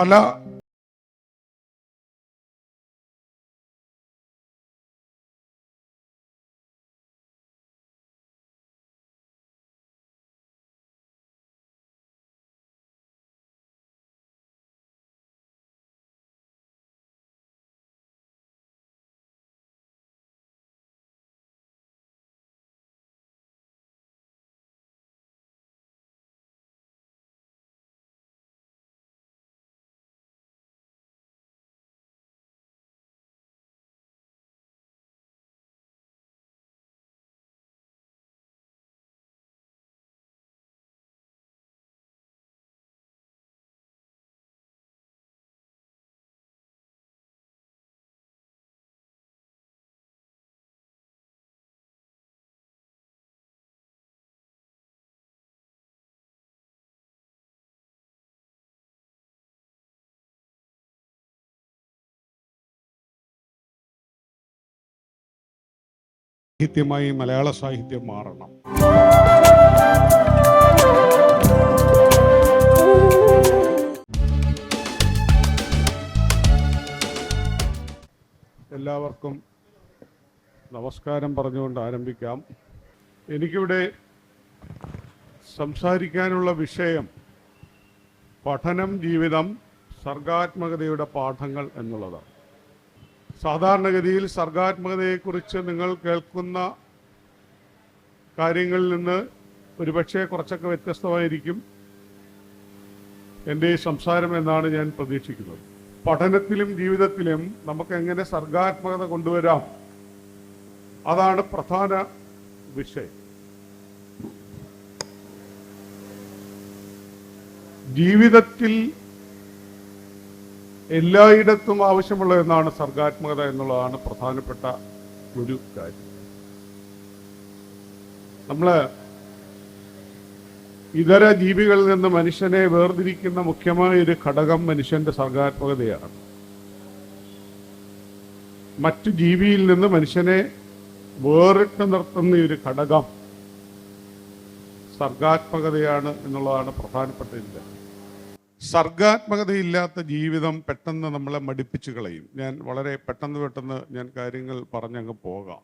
പല സാഹിത്യമായി മലയാള സാഹിത്യം മാറണം. എല്ലാവർക്കും നമസ്കാരം പറഞ്ഞുകൊണ്ട് ആരംഭിക്കാം. എനിക്കിവിടെ സംസാരിക്കാനുള്ള വിഷയം പഠനം, ജീവിതം, സർഗാത്മകതയുടെ പാഠങ്ങൾ എന്നുള്ളതാണ്. സാധാരണഗതിയിൽ സർഗാത്മകതയെക്കുറിച്ച് നിങ്ങൾ കേൾക്കുന്ന കാര്യങ്ങളിൽ നിന്ന് ഒരുപക്ഷെ കുറച്ചൊക്കെ വ്യത്യസ്തമായിരിക്കും എൻ്റെ ഈ സംസാരം എന്നാണ് ഞാൻ പ്രതീക്ഷിക്കുന്നത്. പഠനത്തിലും ജീവിതത്തിലും നമുക്ക് എങ്ങനെ സർഗാത്മകത കൊണ്ടുവരാം, അതാണ് പ്രധാന വിഷയം. ജീവിതത്തിൽ എല്ലായിടത്തും ആവശ്യമുള്ള എന്നാണ് സർഗാത്മകത എന്നുള്ളതാണ് പ്രധാനപ്പെട്ട ഒരു കാര്യം. നമ്മള് ഇതര ജീവികളിൽ നിന്ന് മനുഷ്യനെ വേർതിരിക്കുന്ന മുഖ്യമായ ഒരു ഘടകം മനുഷ്യന്റെ സർഗാത്മകതയാണ്. മറ്റു ജീവിയിൽ നിന്ന് മനുഷ്യനെ വേറിട്ട് നിർത്തുന്ന ഒരു ഘടകം സർഗാത്മകതയാണ് എന്നുള്ളതാണ് പ്രധാനപ്പെട്ട ഇത്. സർഗാത്മകതയില്ലാത്ത ജീവിതം പെട്ടെന്ന് നമ്മളെ മടിപ്പിച്ചു കളയും. ഞാൻ വളരെ പെട്ടെന്ന് ഞാൻ കാര്യങ്ങൾ പറഞ്ഞങ്ങ് പോകാം.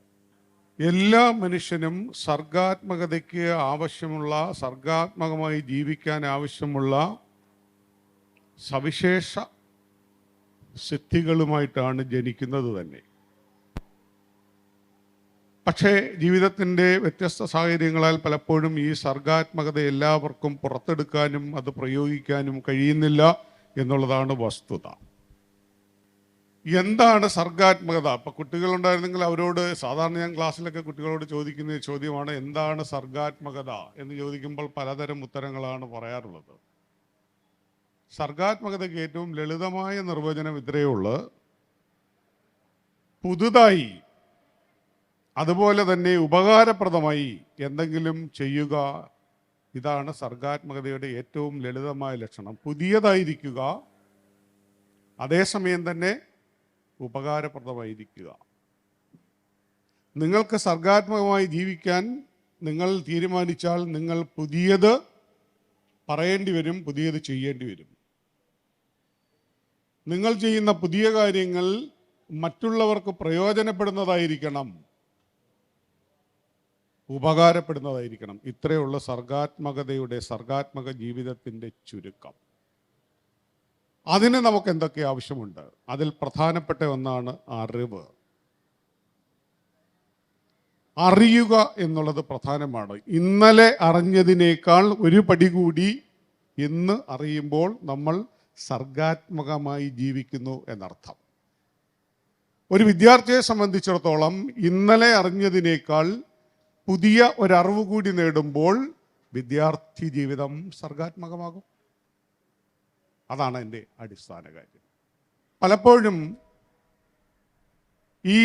എല്ലാ മനുഷ്യനും സർഗാത്മകതയ്ക്ക് ആവശ്യമുള്ള, സർഗാത്മകമായി ജീവിക്കാൻ ആവശ്യമുള്ള സവിശേഷ സിദ്ധികളുമായിട്ടാണ് ജനിക്കുന്നത് തന്നെ. പക്ഷേ ജീവിതത്തിൻ്റെ വ്യത്യസ്ത സാഹചര്യങ്ങളാൽ പലപ്പോഴും ഈ സർഗാത്മകത എല്ലാവർക്കും പുറത്തെടുക്കാനും അത് പ്രയോഗിക്കാനും കഴിയുന്നില്ല എന്നുള്ളതാണ് വസ്തുത. എന്താണ് സർഗാത്മകത? ഇപ്പം കുട്ടികളുണ്ടായിരുന്നെങ്കിൽ അവരോട്, സാധാരണ ഞാൻ ക്ലാസ്സിലൊക്കെ കുട്ടികളോട് ചോദിക്കുന്ന ചോദ്യമാണ് എന്താണ് സർഗാത്മകത എന്ന് ചോദിക്കുമ്പോൾ പലതരം ഉത്തരങ്ങളാണ് പറയാറുള്ളത്. സർഗാത്മകതയ്ക്ക് ഏറ്റവും ലളിതമായ നിർവചനം ഇത്രയേ ഉള്ളൂ: പുതുതായി അതുപോലെ തന്നെ ഉപകാരപ്രദമായി എന്തെങ്കിലും ചെയ്യുക. ഇതാണ് സർഗാത്മകതയുടെ ഏറ്റവും ലളിതമായ ലക്ഷണം. പുതിയതായിരിക്കുക, അതേസമയം തന്നെ ഉപകാരപ്രദമായിരിക്കുക. നിങ്ങൾക്ക് സർഗാത്മകമായി ജീവിക്കാൻ നിങ്ങൾ തീരുമാനിച്ചാൽ നിങ്ങൾ പുതിയത് പറയേണ്ടി വരും, പുതിയത് ചെയ്യേണ്ടി വരും. നിങ്ങൾ ചെയ്യുന്ന പുതിയ കാര്യങ്ങൾ മറ്റുള്ളവർക്ക് പ്രയോജനപ്പെടുന്നതായിരിക്കണം, ഉപകാരപ്പെടുന്നതായിരിക്കണം. ഇത്രയുള്ള സർഗാത്മക ജീവിതത്തിൻ്റെ ചുരുക്കം. അതിന് നമുക്ക് എന്തൊക്കെ ആവശ്യമുണ്ട്? അതിൽ പ്രധാനപ്പെട്ട ഒന്നാണ് അറിവ്. അറിയുക എന്നുള്ളത് പ്രധാനമാണ്. ഇന്നലെ അറിഞ്ഞതിനേക്കാൾ ഒരു പടി കൂടി ഇന്ന് അറിയുമ്പോൾ നമ്മൾ സർഗാത്മകമായി ജീവിക്കുന്നു എന്നർത്ഥം. ഒരു വിദ്യാർത്ഥിയെ സംബന്ധിച്ചിടത്തോളം ഇന്നലെ അറിഞ്ഞതിനേക്കാൾ പുതിയ ഒരറിവ് കൂടി നേടുമ്പോൾ വിദ്യാർത്ഥി ജീവിതം സർഗാത്മകമാകും. അതാണ് എൻ്റെ അടിസ്ഥാന കാര്യം. പലപ്പോഴും ഈ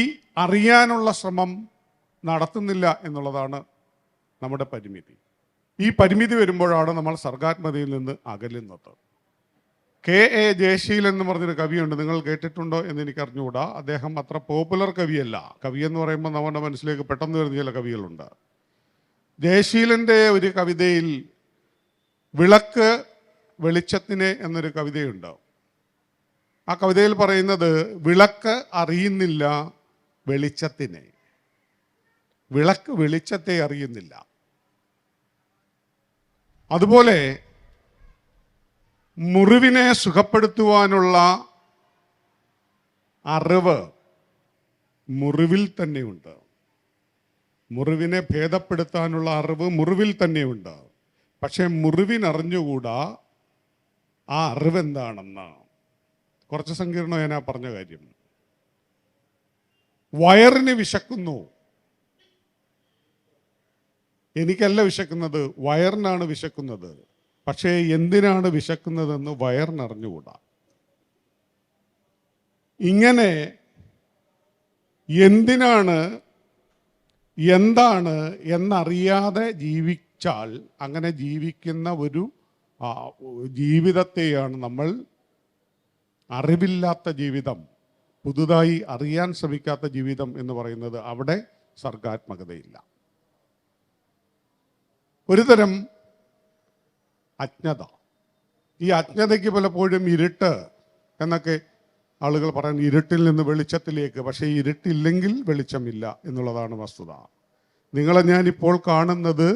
അറിയാനുള്ള ശ്രമം നടത്തുന്നില്ല എന്നുള്ളതാണ് നമ്മുടെ പരിമിതി. ഈ പരിമിതി വരുമ്പോഴാണ് നമ്മൾ സർഗാത്മകതയിൽ നിന്ന് അകലുന്നത്. K.A. ജയശീലൻ എന്ന് പറഞ്ഞൊരു കവിയുണ്ട്, നിങ്ങൾ കേട്ടിട്ടുണ്ടോ എന്ന് എനിക്ക് അറിഞ്ഞുകൂടാ. അദ്ദേഹം അത്ര പോപ്പുലർ കവിയല്ല. കവി എന്ന് പറയുമ്പോൾ നമ്മുടെ മനസ്സിലേക്ക് പെട്ടെന്ന് വരുന്ന ചില കവികളുണ്ട്. ജയശീലൻ്റെ ഒരു കവിതയിൽ വിളക്ക് വെളിച്ചത്തിന് എന്നൊരു കവിതയുണ്ട്. ആ കവിതയിൽ പറയുന്നത് വിളക്ക് അറിയുന്നില്ല വെളിച്ചത്തിനെ, വിളക്ക് വെളിച്ചത്തെ അറിയുന്നില്ല. അതുപോലെ മുറിവിനെ സുഖപ്പെടുത്തുവാനുള്ള അറിവ് മുറിവിൽ തന്നെയുണ്ട്. മുറിവിനെ ഭേദപ്പെടുത്താനുള്ള അറിവ് മുറിവിൽ തന്നെയുണ്ട്. പക്ഷെ മുറിവിനറിഞ്ഞുകൂടാ ആ അറിവ് എന്താണെന്ന്. കുറച്ച് സങ്കീർണം ഞാൻ പറഞ്ഞ കാര്യം. വയറിന് വിശക്കുന്നു, എനിക്കല്ല വിശക്കുന്നത്, വയറിനാണ് വിശക്കുന്നത്. പക്ഷേ എന്തിനാണ് വിശക്കുന്നതെന്ന് വയറിനറിഞ്ഞുകൂടാ. ഇങ്ങനെ എന്തിനാണ് എന്താണ് എന്നറിയാതെ ജീവിച്ചാൽ അങ്ങനെ ജീവിക്കുന്ന ഒരു ജീവിതത്തെയാണ് നമ്മൾ അറിവില്ലാത്ത ജീവിതം, പുതുതായി അറിയാൻ ശ്രമിക്കാത്ത ജീവിതം എന്ന് പറയുന്നത്. അവിടെ സർഗാത്മകതയില്ല. ഒരു തരം അജ്ഞത. ഈ അജ്ഞതയ്ക്ക് പലപ്പോഴും ഇരുട്ട് എന്നൊക്കെ ആളുകൾ പറയാൻ, ഇരുട്ടിൽ നിന്ന് വെളിച്ചത്തിലേക്ക്. പക്ഷേ ഇരുട്ടില്ലെങ്കിൽ വെളിച്ചമില്ല എന്നുള്ളതാണ് വസ്തുത. നിങ്ങളെ ഞാനിപ്പോൾ കാണുന്നത്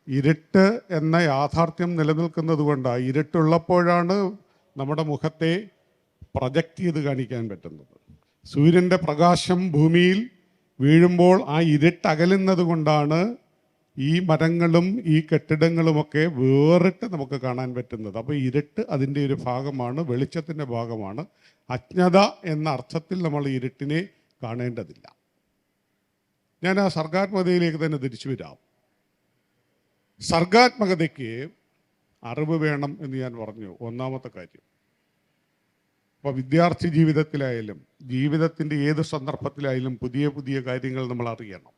ഇരുട്ട് എന്ന യാഥാർത്ഥ്യം നിലനിൽക്കുന്നത് കൊണ്ടാണ്. ഇരുട്ടുള്ളപ്പോഴാണ് നമ്മുടെ മുഖത്തെ പ്രൊജക്റ്റ് ചെയ്ത് കാണിക്കാൻ പറ്റുന്നത്. സൂര്യൻ്റെ പ്രകാശം ഭൂമിയിൽ വീഴുമ്പോൾ ആ ഇരുട്ട് അകലുന്നത് കൊണ്ടാണ് ഈ മരങ്ങളും ഈ കെട്ടിടങ്ങളുമൊക്കെ വേറിട്ട് നമുക്ക് കാണാൻ പറ്റുന്നത്. അപ്പോൾ ഇരുട്ട് അതിൻ്റെ ഒരു ഭാഗമാണ്, വെളിച്ചത്തിൻ്റെ ഭാഗമാണ്. അജ്ഞത എന്ന അർത്ഥത്തിൽ നമ്മൾ ഇരുട്ടിനെ കാണേണ്ടതില്ല. ഞാൻ ആ സർഗാത്മകതയിലേക്ക് തന്നെ തിരിച്ചു വരാം. സർഗാത്മകതയ്ക്ക് അറിവ് വേണം എന്ന് ഞാൻ പറഞ്ഞു, ഒന്നാമത്തെ കാര്യം. അപ്പോൾ വിദ്യാർത്ഥി ജീവിതത്തിലായാലും ജീവിതത്തിൻ്റെ ഏത് സന്ദർഭത്തിലായാലും പുതിയ പുതിയ കാര്യങ്ങൾ നമ്മൾ അറിയണം.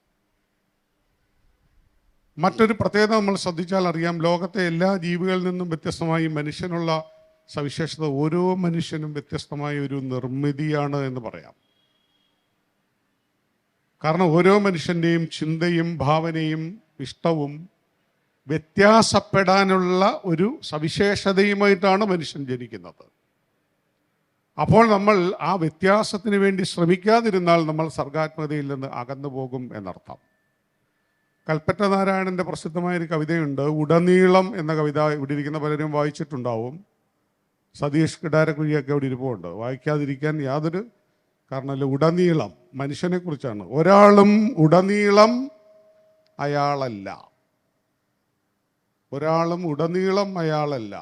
മറ്റൊരു പ്രത്യേകത നമ്മൾ ശ്രദ്ധിച്ചാൽ അറിയാം, ലോകത്തെ എല്ലാ ജീവികളിൽ നിന്നും വ്യത്യസ്തമായി മനുഷ്യനുള്ള സവിശേഷത, ഓരോ മനുഷ്യനും വ്യത്യസ്തമായ ഒരു നിർമ്മിതിയാണ് എന്ന് പറയാം. കാരണം ഓരോ മനുഷ്യൻ്റെയും ചിന്തയും ഭാവനയും ഇഷ്ടവും വ്യത്യാസപ്പെടാനുള്ള ഒരു സവിശേഷതയുമായിട്ടാണ് മനുഷ്യൻ ജനിക്കുന്നത്. അപ്പോൾ നമ്മൾ ആ വ്യത്യാസത്തിന് വേണ്ടി ശ്രമിക്കാതിരുന്നാൽ നമ്മൾ സർഗാത്മകതയിൽ നിന്ന് അകന്നു പോകും എന്നർത്ഥം. കൽപ്പറ്റ നാരായണൻ്റെ പ്രസിദ്ധമായൊരു കവിതയുണ്ട്, ഉടനീളം എന്ന കവിത. ഇവിടെ ഇരിക്കുന്ന പലരും വായിച്ചിട്ടുണ്ടാവും. സതീഷ് കിടാരക്കുഴിയൊക്കെ ഇവിടെ ഇരിപ്പുണ്ട്, വായിക്കാതിരിക്കാൻ യാതൊരു കാരണമല്ല. ഉടനീളം മനുഷ്യനെ കുറിച്ചാണ്. ഒരാളും ഉടനീളം അയാളല്ല, ഒരാളും ഉടനീളം അയാളല്ല.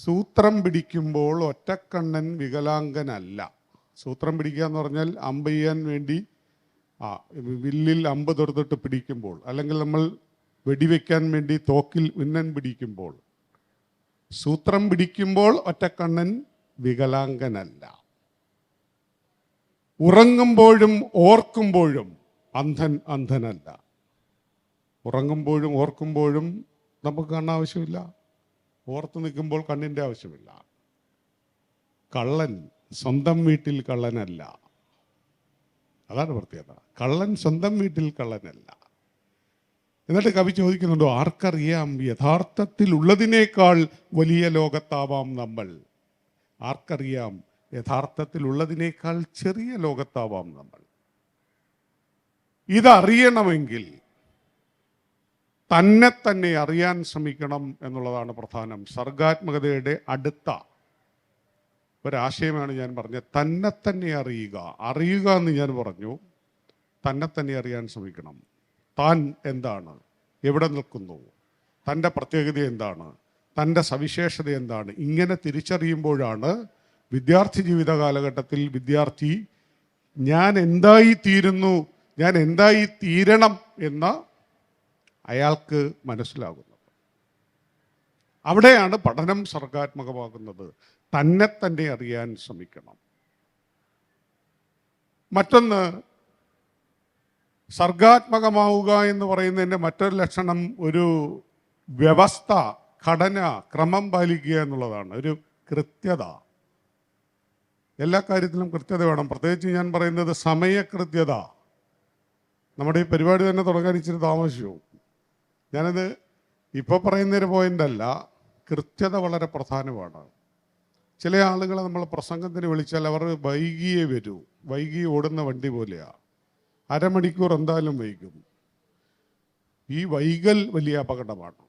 സൂത്രം പിടിക്കുമ്പോൾ ഒറ്റക്കണ്ണൻ വികലാംഗനല്ല. സൂത്രം പിടിക്കുക എന്ന് പറഞ്ഞാൽ അമ്പ് ചെയ്യാൻ വേണ്ടി വില്ലിൽ അമ്പ് തൊടുത്തിട്ട് പിടിക്കുമ്പോൾ, അല്ലെങ്കിൽ നമ്മൾ വെടിവെക്കാൻ വേണ്ടി തോക്കിൽ ഉന്നൻ പിടിക്കുമ്പോൾ, സൂത്രം പിടിക്കുമ്പോൾ ഒറ്റക്കണ്ണൻ വികലാംഗനല്ല. ഉറങ്ങുമ്പോഴും ഓർക്കുമ്പോഴും അന്ധൻ അന്ധനല്ല. ഉറങ്ങുമ്പോഴും ഓർക്കുമ്പോഴും നമുക്ക് കണ്ണ് ആവശ്യമില്ല, ഓർത്ത് നിൽക്കുമ്പോൾ കണ്ണിൻ്റെ ആവശ്യമില്ല. കള്ളൻ സ്വന്തം വീട്ടിൽ കള്ളനല്ല, അതാണ് പ്രത്യേകത. കള്ളൻ സ്വന്തം വീട്ടിൽ കള്ളനല്ല. എന്നിട്ട് കവി ചോദിക്കുന്നുണ്ടോ, ആർക്കറിയാം യഥാർത്ഥത്തിൽ ഉള്ളതിനേക്കാൾ വലിയ ലോകത്താവാം നമ്മൾ. ആർക്കറിയാം യഥാർത്ഥത്തിൽ ഉള്ളതിനേക്കാൾ ചെറിയ ലോകത്താവാം നമ്മൾ. ഇതറിയണമെങ്കിൽ തന്നെ അറിയാൻ ശ്രമിക്കണം എന്നുള്ളതാണ് പ്രധാനം. സർഗാത്മകതയുടെ അടുത്ത ഒരാശയമാണ് ഞാൻ പറഞ്ഞത്. തന്നെ അറിയുക. അറിയുക എന്ന് ഞാൻ പറഞ്ഞു, തന്നെ അറിയാൻ ശ്രമിക്കണം. താൻ എന്താണ്, എവിടെ നിൽക്കുന്നു, തൻ്റെ പ്രത്യേകത എന്താണ്, തൻ്റെ സവിശേഷത എന്താണ്, ഇങ്ങനെ തിരിച്ചറിയുമ്പോഴാണ് വിദ്യാർത്ഥി ജീവിത കാലഘട്ടത്തിൽ വിദ്യാർത്ഥി ഞാൻ എന്തായി തീരുന്നു, ഞാൻ എന്തായി തീരണം എന്ന് അയാൾക്ക് മനസ്സിലാകുന്നത്. അവിടെയാണ് പഠനം സർഗാത്മകമാകുന്നത്. തന്നെ അറിയാൻ ശ്രമിക്കണം. മറ്റൊന്ന്, സർഗാത്മകമാവുക എന്ന് പറയുന്നതിൻ്റെ മറ്റൊരു ലക്ഷണം ഒരു വ്യവസ്ഥ, ഘടന, ക്രമം പാലിക്കുക എന്നുള്ളതാണ്. ഒരു കൃത്യത. എല്ലാ കാര്യത്തിലും കൃത്യത വേണം. പ്രത്യേകിച്ച് ഞാൻ പറയുന്നത് സമയകൃത്യത. നമ്മുടെ ഈ പരിപാടി തന്നെ തുടങ്ങാൻ ഇച്ചിരി താമസിച്ചു. ഞാനത് ഇപ്പോൾ പറയുന്നൊരു പോയിൻ്റല്ല, കൃത്യത വളരെ പ്രധാനമാണ്. ചില ആളുകളെ നമ്മൾ പ്രസംഗത്തിന് വിളിച്ചാൽ അവർ വൈകിയേ വരൂ. വൈകി ഓടുന്ന വണ്ടി പോലെയാണ്. അരമണിക്കൂർ എന്തായാലും വൈകും. ഈ വൈകൽ വലിയ അപകടമാണ്.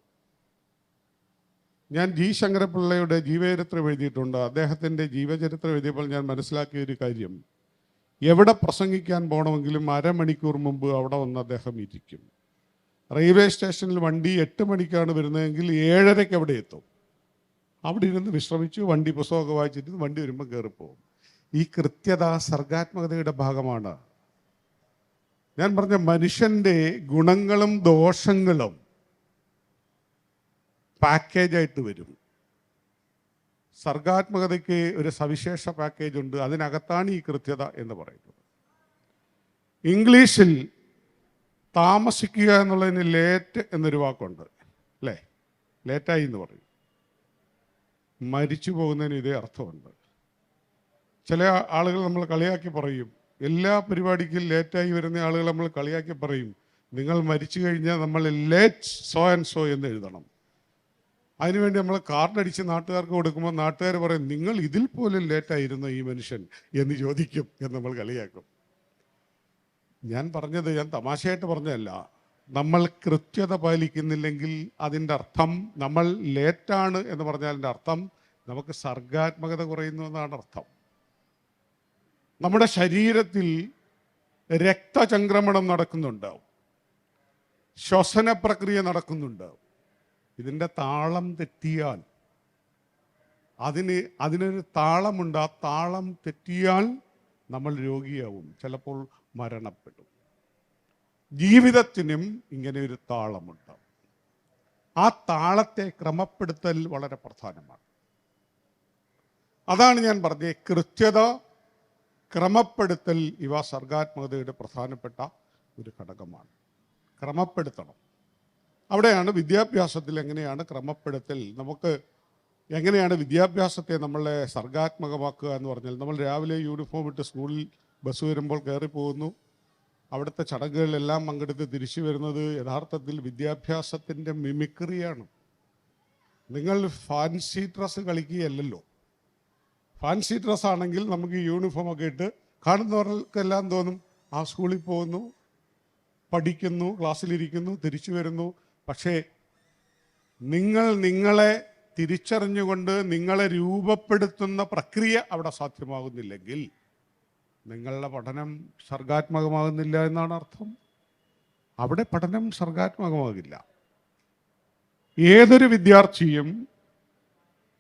ഞാൻ ജി ശങ്കരപിള്ളയുടെ ജീവചരിത്രം എഴുതിയിട്ടുണ്ട്. അദ്ദേഹത്തിൻ്റെ ജീവചരിത്രം എഴുതിയപ്പോൾ ഞാൻ മനസ്സിലാക്കിയ ഒരു കാര്യം, എവിടെ പ്രസംഗിക്കാൻ പോകണമെങ്കിലും അരമണിക്കൂർ മുമ്പ് അവിടെ വന്ന് അദ്ദേഹം ഇരിക്കും. റെയിൽവേ സ്റ്റേഷനിൽ വണ്ടി 8 മണിക്കാണ് വരുന്നതെങ്കിൽ 7:30 അവിടെ എത്തും. അവിടെ ഇരുന്ന് വിശ്രമിച്ചു, വണ്ടി പുസ്തകമൊക്കെ വായിച്ചിട്ട് വണ്ടി വരുമ്പോൾ കയറിപ്പോവും. ഈ കൃത്യത സർഗാത്മകതയുടെ ഭാഗമാണ്. ഞാൻ പറഞ്ഞ മനുഷ്യൻ്റെ ഗുണങ്ങളും ദോഷങ്ങളും പാക്കേജായിട്ട് വരും. സർഗാത്മകതയ്ക്ക് ഒരു സവിശേഷ പാക്കേജ് ഉണ്ട്. അതിനകത്താണ് ഈ കൃത്യത എന്ന് പറയുന്നത്. ഇംഗ്ലീഷിൽ താമസിക്കുക എന്നുള്ളതിന് ലേറ്റ് എന്നൊരു വാക്കുണ്ട്, അല്ലേ? ലേറ്റായി എന്ന് പറയും. മരിച്ചു പോകുന്നതിന് ഇതേ അർത്ഥമുണ്ട്. ചില ആളുകൾ നമ്മൾ കളിയാക്കി പറയും, എല്ലാ പരിപാടിക്കും ലേറ്റായി വരുന്ന ആളുകൾ നമ്മൾ കളിയാക്കി പറയും, നിങ്ങൾ മരിച്ചു കഴിഞ്ഞാൽ നമ്മൾ ലേറ്റ് സോ ആൻഡ് സോ എന്ന് എഴുതണം. അതിനുവേണ്ടി നമ്മൾ കാർഡടിച്ച് നാട്ടുകാർക്ക് കൊടുക്കുമ്പോൾ നാട്ടുകാർ പറയും, നിങ്ങൾ ഇതിൽ പോലും ലേറ്റായിരുന്നു ഈ മനുഷ്യൻ എന്ന് ചോദിക്കും എന്ന് നമ്മൾ കളിയാക്കും. ഞാൻ തമാശയായിട്ട് പറഞ്ഞതല്ല. നമ്മൾ കൃത്യത പാലിക്കുന്നില്ലെങ്കിൽ അതിൻ്റെ അർത്ഥം, നമ്മൾ ലേറ്റാണ് എന്ന് പറഞ്ഞാൽ അതിൻ്റെ അർത്ഥം നമുക്ക് സർഗാത്മകത കുറയുന്നു എന്നാണ് അർത്ഥം. നമ്മുടെ ശരീരത്തിൽ രക്തചംക്രമണം നടക്കുന്നുണ്ടാവും, ശ്വസന പ്രക്രിയ നടക്കുന്നുണ്ടാവും. ഇതിൻ്റെ താളം തെറ്റിയാൽ, അതിനൊരു താളമുണ്ട്. ആ താളം തെറ്റിയാൽ നമ്മൾ രോഗിയാവും, ചിലപ്പോൾ മരണപ്പെടും. ജീവിതത്തിനും ഇങ്ങനെ ഒരു താളമുണ്ട്. ആ താളത്തെ ക്രമപ്പെടുത്തൽ വളരെ പ്രധാനമാണ്. അതാണ് ഞാൻ പറഞ്ഞത്, കൃത്യത, ക്രമപ്പെടുത്തൽ, ഇവ സർഗാത്മകതയുടെ പ്രധാനപ്പെട്ട ഒരു ഘടകമാണ്. ക്രമപ്പെടുത്തണം. അവിടെയാണ് വിദ്യാഭ്യാസത്തിൽ എങ്ങനെയാണ് ക്രമപ്പെടുത്തൽ, നമുക്ക് എങ്ങനെയാണ് വിദ്യാഭ്യാസത്തെ നമ്മളെ സർഗാത്മകമാക്കുക എന്ന് പറഞ്ഞാൽ, നമ്മൾ രാവിലെ യൂണിഫോം ഇട്ട് സ്കൂളിൽ ബസ് വരുമ്പോൾ കയറിപ്പോകുന്നു, അവിടുത്തെ ചടങ്ങുകളിലെല്ലാം പങ്കെടുത്ത് തിരിച്ചു വരുന്നത് യഥാർത്ഥത്തിൽ വിദ്യാഭ്യാസത്തിൻ്റെ മിമിക്രിയാണ്. നിങ്ങൾ ഫാൻസി ഡ്രസ്സ് കളിക്കുകയല്ലല്ലോ. ഫാൻസി ഡ്രസ്സ് ആണെങ്കിൽ നമുക്ക് ഈ യൂണിഫോമൊക്കെ ഇട്ട് കാണുന്നവർക്കെല്ലാം തോന്നും ആ സ്കൂളിൽ പോകുന്നു, പഠിക്കുന്നു, ക്ലാസ്സിലിരിക്കുന്നു, തിരിച്ചു വരുന്നു. പക്ഷേ നിങ്ങളെ തിരിച്ചറിഞ്ഞുകൊണ്ട് നിങ്ങളെ രൂപപ്പെടുത്തുന്ന പ്രക്രിയ അവിടെ സാധ്യമാകുന്നില്ലെങ്കിൽ നിങ്ങളുടെ പഠനം സർഗാത്മകമാകുന്നില്ല എന്നാണ് അർത്ഥം. അവിടെ പഠനം സർഗാത്മകമാകില്ല. ഏതൊരു വിദ്യാർത്ഥിയും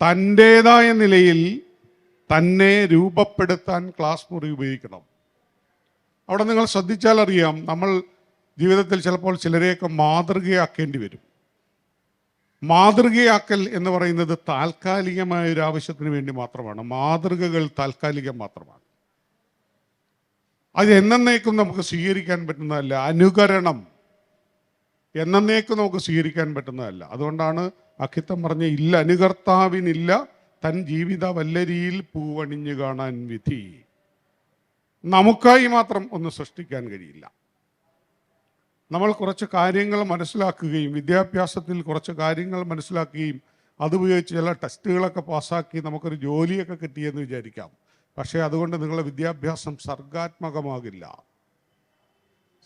തൻ്റേതായ നിലയിൽ തന്നെ രൂപപ്പെടുത്താൻ ക്ലാസ് മുറി ഉപയോഗിക്കണം. അവിടെ നിങ്ങൾ ശ്രദ്ധിച്ചാൽ അറിയാം, നമ്മൾ ജീവിതത്തിൽ ചിലപ്പോൾ ചിലരെയൊക്കെ മാതൃകയാക്കേണ്ടി വരും. മാതൃകയാക്കൽ എന്ന് പറയുന്നത് താൽക്കാലികമായ ഒരു ആവശ്യത്തിന് വേണ്ടി മാത്രമാണ്. മാതൃകകൾ താൽക്കാലികം മാത്രമാണ്. അത് എന്നേക്കും നമുക്ക് സ്വീകരിക്കാൻ പറ്റുന്നതല്ല. അനുകരണം എന്നേക്കും നമുക്ക് സ്വീകരിക്കാൻ പറ്റുന്നതല്ല. അതുകൊണ്ടാണ് അക്കിത്തം പറഞ്ഞ, ഇല്ല അനുകർത്താവിനില്ല തൻ ജീവിത വല്ലരിയിൽ പൂവണിഞ്ഞു കാണാൻ വിധി. നമുക്കായി മാത്രം ഒന്നും സൃഷ്ടിക്കാൻ കഴിയില്ല. നമ്മൾ കുറച്ച് കാര്യങ്ങൾ മനസ്സിലാക്കുകയും വിദ്യാഭ്യാസത്തിൽ കുറച്ച് കാര്യങ്ങൾ മനസ്സിലാക്കുകയും അതുപയോഗിച്ച് ചില ടെസ്റ്റുകളൊക്കെ പാസ്സാക്കി നമുക്കൊരു ജോലിയൊക്കെ കിട്ടിയെന്ന് വിചാരിക്കാം. പക്ഷേ അതുകൊണ്ട് നിങ്ങളുടെ വിദ്യാഭ്യാസം സർഗാത്മകമാകില്ല.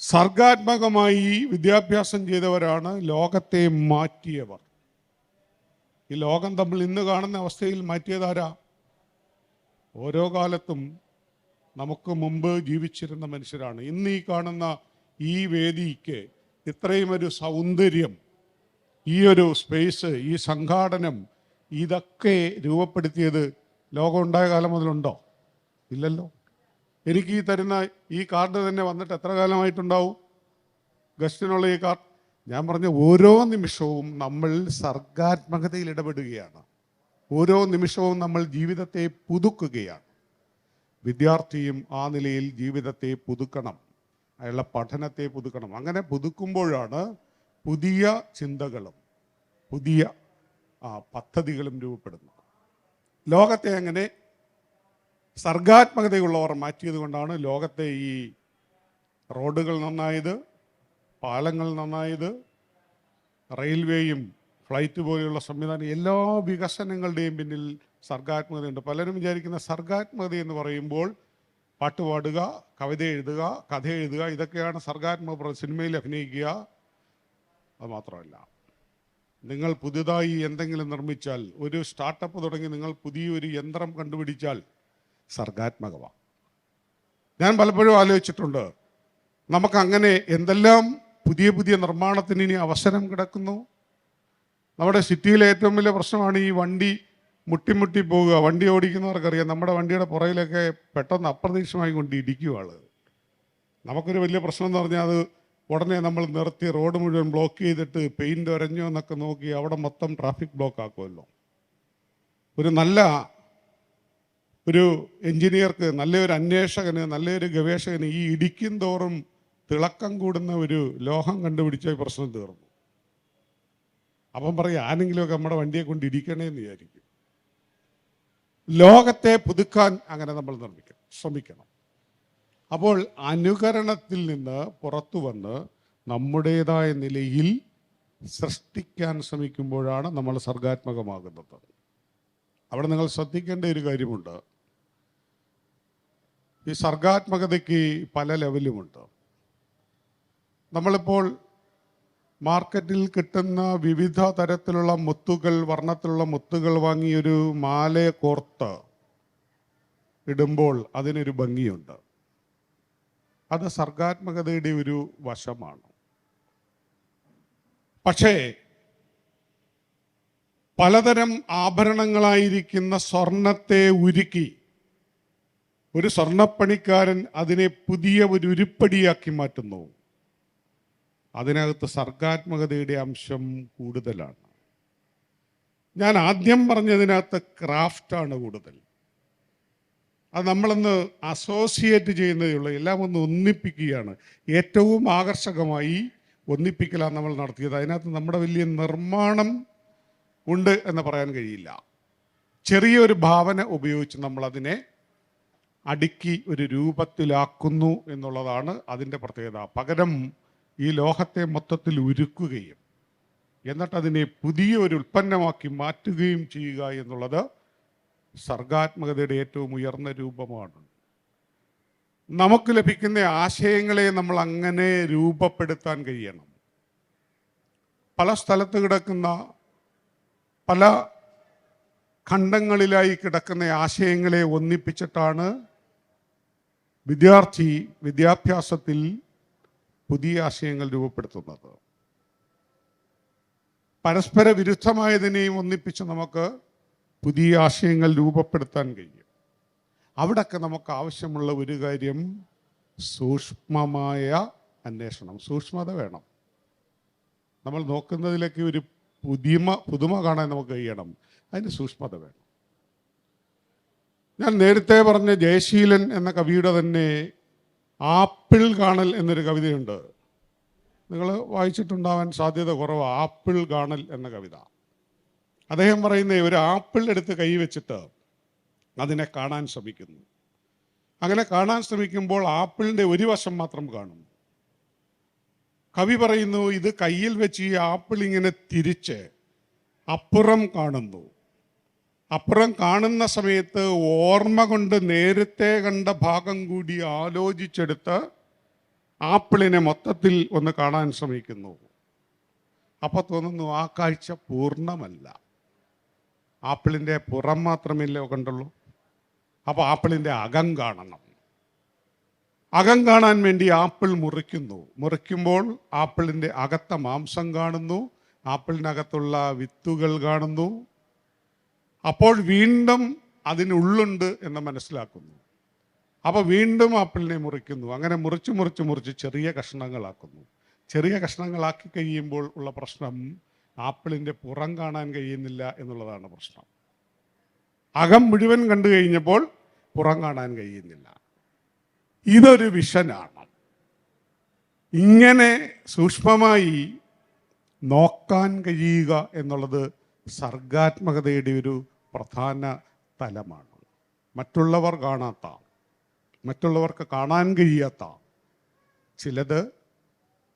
സർഗാത്മകമായി വിദ്യാഭ്യാസം ചെയ്തവരാണ് ലോകത്തെ മാറ്റിയവർ. ഈ ലോകം നമ്മൾ ഇന്ന് കാണുന്ന അവസ്ഥയിൽ മാറ്റിയതാരാ? ഓരോ കാലത്തും നമുക്ക് മുമ്പ് ജീവിച്ചിരുന്ന മനുഷ്യരാണ്. ഇന്ന് ഈ കാണുന്ന ഈ വേദിക്ക് ഇത്രയും ഒരു സൗന്ദര്യം, ഈ ഒരു സ്പേസ്, ഈ സംഘാടനം, ഇതൊക്കെ രൂപപ്പെടുത്തിയത് ലോകം ഉണ്ടായ കാലം മുതലുണ്ടോ? ഇല്ലല്ലോ. എനിക്ക് ഈ തരുന്ന ഈ കാർഡ് തന്നെ വന്നിട്ട് എത്ര കാലമായിട്ടുണ്ടാവും? ഗസ്റ്റിനുള്ള ഈ കാർഡ്. ഞാൻ പറഞ്ഞ ഓരോ നിമിഷവും നമ്മൾ സർഗാത്മകതയിൽ ഇടപെടുകയാണ്. ഓരോ നിമിഷവും നമ്മൾ ജീവിതത്തെ പുതുക്കുകയാണ്. വിദ്യാർത്ഥിയും ആ നിലയിൽ ജീവിതത്തെ പുതുക്കണം, അയാളുടെ പഠനത്തെ പുതുക്കണം. അങ്ങനെ പുതുക്കുമ്പോഴാണ് പുതിയ ചിന്തകളും പുതിയ പദ്ധതികളും രൂപപ്പെടുന്നത്. ലോകത്തെ അങ്ങനെ സർഗാത്മകതയുള്ളവർ മാറ്റിയത് കൊണ്ടാണ് ലോകത്തെ ഈ റോഡുകൾ നന്നായത്, പാലങ്ങൾ നന്നായത്, റെയിൽവേയും ഫ്ലൈറ്റ് പോലെയുള്ള സംവിധാനം, എല്ലാ വികസനങ്ങളുടെയും പിന്നിൽ സർഗാത്മകതയുണ്ട്. പലരും വിചാരിക്കുന്ന സർഗാത്മകത എന്ന് പറയുമ്പോൾ പാട്ട് പാടുക, കവിത എഴുതുക, കഥ എഴുതുക, ഇതൊക്കെയാണ് സർഗാത്മക. സിനിമയിൽ അഭിനയിക്കുക, അത് മാത്രമല്ല. നിങ്ങൾ പുതുതായി എന്തെങ്കിലും നിർമ്മിച്ചാൽ, ഒരു സ്റ്റാർട്ടപ്പ് തുടങ്ങി നിങ്ങൾ പുതിയൊരു യന്ത്രം കണ്ടുപിടിച്ചാൽ സർഗാത്മകമാണ്. ഞാൻ പലപ്പോഴും ആലോചിച്ചിട്ടുണ്ട്, നമുക്കങ്ങനെ എന്തെല്ലാം പുതിയ പുതിയ നിർമ്മാണത്തിന് ഇനി അവസരം കിടക്കുന്നു. നമ്മുടെ സിറ്റിയിലെ ഏറ്റവും വലിയ പ്രശ്നമാണ് ഈ വണ്ടി മുട്ടി പോവുക. വണ്ടി ഓടിക്കുന്നവർക്കറിയാം, നമ്മുടെ വണ്ടിയുടെ പുറകിലൊക്കെ പെട്ടെന്ന് അപ്രതീക്ഷിതമായി കൊണ്ട് ഇടിക്കുക ആള്. നമുക്കൊരു വലിയ പ്രശ്നം എന്ന് പറഞ്ഞാൽ അത് ഉടനെ നമ്മൾ നിർത്തി റോഡ് മുഴുവൻ ബ്ലോക്ക് ചെയ്തിട്ട് പെയിൻ്റ് ഒരഞ്ഞോ എന്നൊക്കെ നോക്കി അവിടെ മൊത്തം ട്രാഫിക് ബ്ലോക്ക് ആക്കുമല്ലോ. ഒരു എൻജിനീയർക്ക്, നല്ലൊരു അന്വേഷകന്, നല്ലൊരു ഗവേഷകന് ഈ ഇടിക്കും തോറും തിളക്കം കൂടുന്ന ഒരു ലോഹം കണ്ടുപിടിച്ച പ്രശ്നം തീർന്നു. അപ്പം പറയും, ആരെങ്കിലുമൊക്കെ നമ്മുടെ വണ്ടിയെ കൊണ്ട് ഇടിക്കണേന്ന് വിചാരിക്കും. ലോകത്തെ പുതുക്കാൻ അങ്ങനെ നമ്മൾ ശ്രമിക്കണം. അപ്പോൾ അനുകരണത്തിൽ നിന്ന് പുറത്തു വന്ന് നമ്മുടേതായ നിലയിൽ സൃഷ്ടിക്കാൻ ശ്രമിക്കുമ്പോഴാണ് നമ്മൾ സർഗാത്മകമാകുന്നത്. അവിടെ നിങ്ങൾ ശ്രദ്ധിക്കേണ്ട ഒരു കാര്യമുണ്ട്. ഈ സർഗാത്മകതയ്ക്ക് പല ലെവലുമുണ്ട്. നമ്മളിപ്പോൾ മാർക്കറ്റിൽ കിട്ടുന്ന വിവിധ തരത്തിലുള്ള മുത്തുകൾ, വർണ്ണത്തിലുള്ള മുത്തുകൾ വാങ്ങി ഒരു മാല കോർത്ത് ഇടുമ്പോൾ അതിനൊരു ഭംഗിയുണ്ട്. അത് സർഗാത്മകതയുടെ ഒരു വശമാണ്. പക്ഷേ പലതരം ആഭരണങ്ങളായിരിക്കുന്ന സ്വർണത്തെ ഉരുക്കി ഒരു സ്വർണ്ണപ്പണിക്കാരൻ അതിനെ പുതിയ ഒരു ഉരുപ്പടിയാക്കി മാറ്റുന്നു. അതിനകത്ത് സർഗാത്മകതയുടെ അംശം കൂടുതലാണ്. ഞാൻ ആദ്യം പറഞ്ഞതിനകത്ത് ക്രാഫ്റ്റാണ് കൂടുതൽ. അത് നമ്മളൊന്ന് അസോസിയേറ്റ് ചെയ്യുന്നതേ ഉള്ളൂ. എല്ലാം ഒന്ന് ഒന്നിപ്പിക്കുകയാണ്. ഏറ്റവും ആകർഷകമായി ഒന്നിപ്പിക്കലാണ് നമ്മൾ നടത്തിയത്. അതിനകത്ത് നമ്മുടെ വലിയ നിർമ്മാണം ഉണ്ട് എന്ന് പറയാൻ കഴിയില്ല. ചെറിയൊരു ഭാവന ഉപയോഗിച്ച് നമ്മളതിനെ അടുക്കി ഒരു രൂപത്തിലാക്കുന്നു എന്നുള്ളതാണ് അതിൻ്റെ പ്രത്യേകത. പകരം ഈ ലോഹത്തെ മൊത്തത്തിൽ ഉരുക്കുകയും എന്നിട്ടതിനെ പുതിയൊരു ഉൽപ്പന്നമാക്കി മാറ്റുകയും ചെയ്യുക എന്നുള്ളത് സർഗാത്മകതയുടെ ഏറ്റവും ഉയർന്ന രൂപമാണ്. നമുക്ക് ലഭിക്കുന്ന ആശയങ്ങളെ നമ്മൾ അങ്ങനെ രൂപപ്പെടുത്താൻ കഴിയണം. പല സ്ഥലത്ത് കിടക്കുന്ന, പല ഖണ്ഡങ്ങളിലായി കിടക്കുന്ന ആശയങ്ങളെ ഒന്നിപ്പിച്ചിട്ടാണ് വിദ്യാഭ്യാസത്തിൽ പുതിയ ആശയങ്ങൾ രൂപപ്പെടുത്തുന്നത്. പരസ്പര വിരുദ്ധമായതിനെയും ഒന്നിപ്പിച്ച് നമുക്ക് പുതിയ ആശയങ്ങൾ രൂപപ്പെടുത്താൻ കഴിയും. അവിടൊക്കെ നമുക്ക് ആവശ്യമുള്ള ഒരു കാര്യം സൂക്ഷ്മമായ അന്വേഷണം, സൂക്ഷ്മത വേണം. നമ്മൾ നോക്കുന്നതിലേക്ക് ഒരു പുതുമ കാണാൻ നമുക്ക് കഴിയണം. അതിന് സൂക്ഷ്മത വേണം. ഞാൻ നേരത്തെ പറഞ്ഞ ജയശീലൻ എന്ന കവിയുടെ തന്നെ ആപ്പിൾ കാണൽ എന്നൊരു കവിതയുണ്ട്. നിങ്ങൾ വായിച്ചിട്ടുണ്ടാവാൻ സാധ്യത കുറവ്. ആപ്പിൾ കാണൽ എന്ന കവിത. അദ്ദേഹം പറയുന്ന ഒരു ആപ്പിൾ എടുത്ത് കൈവച്ചിട്ട് അതിനെ കാണാൻ ശ്രമിക്കുന്നു. അങ്ങനെ കാണാൻ ശ്രമിക്കുമ്പോൾ ആപ്പിളിൻ്റെ ഒരു വശം മാത്രം കാണും. കവി പറയുന്നു, ഇത് കയ്യിൽ വെച്ച് ഈ ആപ്പിൾ ഇങ്ങനെ തിരിച്ച് അപ്പുറം കാണുന്നു. അപ്പുറം കാണുന്ന സമയത്ത് ഓർമ്മ കൊണ്ട് നേരത്തെ കണ്ട ഭാഗം കൂടി ആലോചിച്ചെടുത്ത് ആപ്പിളിനെ മൊത്തത്തിൽ ഒന്ന് കാണാൻ ശ്രമിക്കുന്നു. അപ്പോൾ തോന്നുന്നു ആ കാഴ്ച പൂർണ്ണമല്ല. ആപ്പിളിൻ്റെ പുറം മാത്രമല്ലേ കണ്ടുള്ളൂ. അപ്പോൾ ആപ്പിളിൻ്റെ അകം കാണണം. അകം കാണാൻ വേണ്ടി ആപ്പിൾ മുറിക്കുമ്പോൾ ആപ്പിളിൻ്റെ അകത്ത മാംസം കാണുന്നു, ആപ്പിളിനകത്തുള്ള വിത്തുകൾ കാണുന്നു. അപ്പോൾ വീണ്ടും അതിനുള്ളുണ്ട് എന്ന് മനസ്സിലാക്കുന്നു. അപ്പോൾ വീണ്ടും ആപ്പിളിനെ മുറിക്കുന്നു. അങ്ങനെ മുറിച്ച് ചെറിയ കഷ്ണങ്ങളാക്കുന്നു. ചെറിയ കഷ്ണങ്ങളാക്കി കഴിയുമ്പോൾ ഉള്ള പ്രശ്നം ആപ്പിളിൻ്റെ പുറം കാണാൻ കഴിയുന്നില്ല എന്നുള്ളതാണ് പ്രശ്നം. അകം മുഴുവൻ കണ്ടു കഴിഞ്ഞപ്പോൾ പുറം കാണാൻ കഴിയുന്നില്ല. ഇതൊരു വിഷനാണ്. ഇങ്ങനെ സൂക്ഷ്മമായി നോക്കാൻ കഴിയുക എന്നുള്ളത് സർഗാത്മകതയുടെ ഒരു പ്രധാന തലമാണ്. മറ്റുള്ളവർ കാണാത്ത, മറ്റുള്ളവർക്ക് കാണാൻ കഴിയാത്ത ചിലത്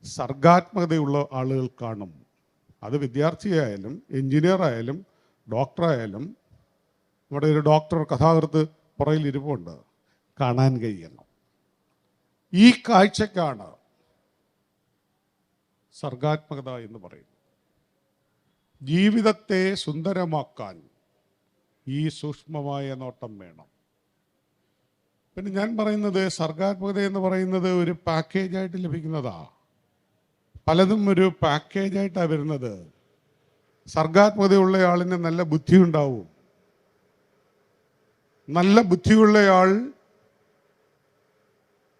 സർഗാത്മകതയുള്ള ആളുകൾ കാണും. അത് വിദ്യാർത്ഥിയായാലും എൻജിനീയർ ആയാലും ഡോക്ടറായാലും നമ്മുടെ ഒരു ഡോക്ടർ കഥാകൃത്ത് പുറയിൽ ഇരിപ്പുണ്ട്, കാണാൻ കഴിയണം. ഈ കാഴ്ചക്കാണ് സർഗാത്മകത എന്ന് പറയുന്നത്. ജീവിതത്തെ സുന്ദരമാക്കാൻ ഈ സൂക്ഷ്മമായ നോട്ടം വേണം. പിന്നെ ഞാൻ പറയുന്നത്, സർഗാത്മകത എന്ന് പറയുന്നത് ഒരു പാക്കേജായിട്ട് ലഭിക്കുന്നതാ. പലതും ഒരു പാക്കേജായിട്ടാണ് വരുന്നത്. സർഗാത്മകതയുള്ള ആളിന് നല്ല ബുദ്ധി ഉണ്ടാവും. നല്ല ബുദ്ധിയുള്ളയാൾ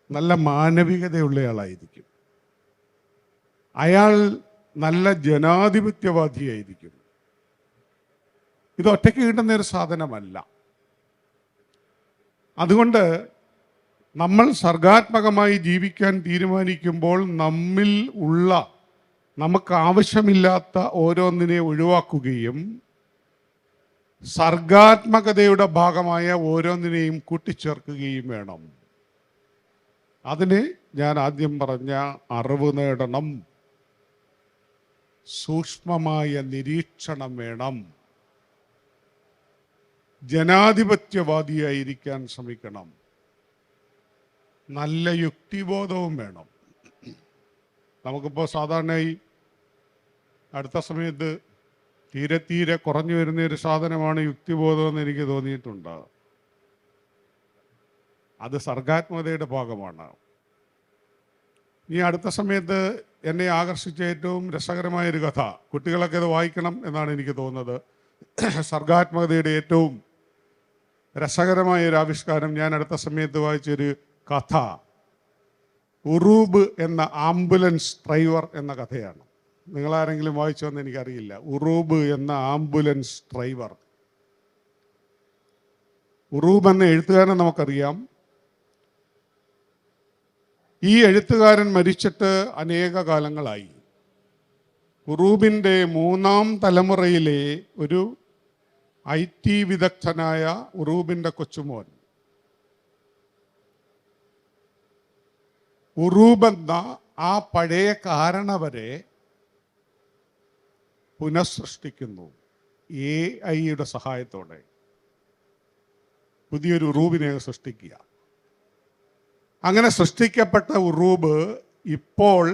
നല്ല മാനവികതയുള്ളയാളായിരിക്കും. അയാൾ നല്ല ജനാധിപത്യവാദിയായിരിക്കും. ഇത് ഒറ്റയ്ക്ക് കിട്ടുന്ന ഒരു സാധനമല്ല. അതുകൊണ്ട് നമ്മൾ സർഗാത്മകമായി ജീവിക്കാൻ തീരുമാനിക്കുമ്പോൾ നമ്മിൽ ഉള്ള നമുക്ക് ആവശ്യമില്ലാത്ത ഓരോന്നിനെ ഒഴിവാക്കുകയും സർഗാത്മകതയുടെ ഭാഗമായ ഓരോന്നിനെയും കൂട്ടിച്ചേർക്കുകയും വേണം. അതിന് ഞാൻ ആദ്യം പറഞ്ഞ അറിവ് നേടണം, സൂക്ഷ്മമായ നിരീക്ഷണം വേണം, ജനാധിപത്യവാദിയായിരിക്കാൻ ശ്രമിക്കണം, നല്ല യുക്തിബോധവും വേണം. നമുക്കിപ്പോൾ സാധാരണയായി അടുത്ത സമയത്ത് തീരെ കുറഞ്ഞു വരുന്ന ഒരു സാധനമാണ് യുക്തിബോധം എന്ന് എനിക്ക് തോന്നിയിട്ടുണ്ട്. അത് സർഗാത്മകതയുടെ ഭാഗമാണ്. ഈ അടുത്ത സമയത്ത് എന്നെ ആകർഷിച്ച ഏറ്റവും രസകരമായൊരു കഥ, കുട്ടികളൊക്കെ ഇത് വായിക്കണം എന്നാണ് എനിക്ക് തോന്നുന്നത്. സർഗാത്മകതയുടെ ഏറ്റവും രസകരമായ ഒരു ആവിഷ്കാരം ഞാൻ അടുത്ത സമയത്ത് വായിച്ചൊരു കഥ, ഉറൂബ് എന്ന ആംബുലൻസ് ഡ്രൈവർ എന്ന കഥയാണ്. നിങ്ങളാരെങ്കിലും വായിച്ചോന്ന് എനിക്കറിയില്ല. ഉറൂബ് എന്ന ആംബുലൻസ് ഡ്രൈവർ. ഉറൂബ് എന്ന എഴുത്തുകാരനെ നമുക്കറിയാം. ഈ എഴുത്തുകാരൻ മരിച്ചിട്ട് അനേക കാലങ്ങളായി. ഉറൂബിൻ്റെ 3-ാം തലമുറയിലെ ഒരു IT വിദഗ്ധനായ ഉറൂബിൻ്റെ കൊച്ചുമോൻ ഉറൂബ് എന്ന ആ പഴയ കാരണവരെ പുനഃസൃഷ്ടിക്കുന്നു AI-യുടെ സഹായത്തോടെ. പുതിയൊരു ഉറൂബിനെ സൃഷ്ടിക്കുക. അങ്ങനെ സൃഷ്ടിക്കപ്പെട്ട ഉറൂബ്, ഇപ്പോൾ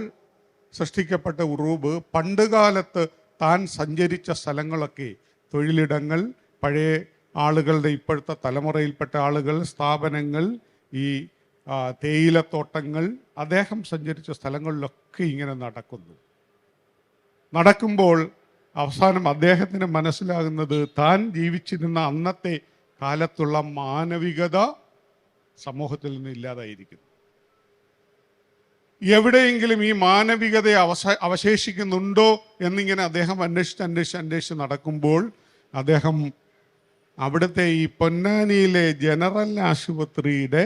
സൃഷ്ടിക്കപ്പെട്ട ഉറൂബ് പണ്ടുകാലത്ത് താൻ സഞ്ചരിച്ച സ്ഥലങ്ങളൊക്കെ, തൊഴിലിടങ്ങൾ, പഴയ ആളുകളുടെ ഇപ്പോഴത്തെ തലമുറയിൽപ്പെട്ട ആളുകൾ, സ്ഥാപനങ്ങൾ, ഈ തേയിലത്തോട്ടങ്ങൾ, അദ്ദേഹം സഞ്ചരിച്ച സ്ഥലങ്ങളിലൊക്കെ ഇങ്ങനെ നടക്കുമ്പോൾ അവസാനം അദ്ദേഹത്തിന് മനസ്സിലാകുന്നത് താൻ ജീവിച്ചിരുന്ന അന്നത്തെ കാലത്തുള്ള മാനവികത സമൂഹത്തിൽ നിന്ന് ഇല്ലാതായിരിക്കുന്നു. എവിടെയെങ്കിലും ഈ മാനവികത അവശേഷിക്കുന്നുണ്ടോ എന്നിങ്ങനെ അദ്ദേഹം അന്വേഷിച്ച് നടക്കുമ്പോൾ അദ്ദേഹം അവിടുത്തെ ഈ പൊന്നാനിയിലെ ജനറൽ ആശുപത്രിയുടെ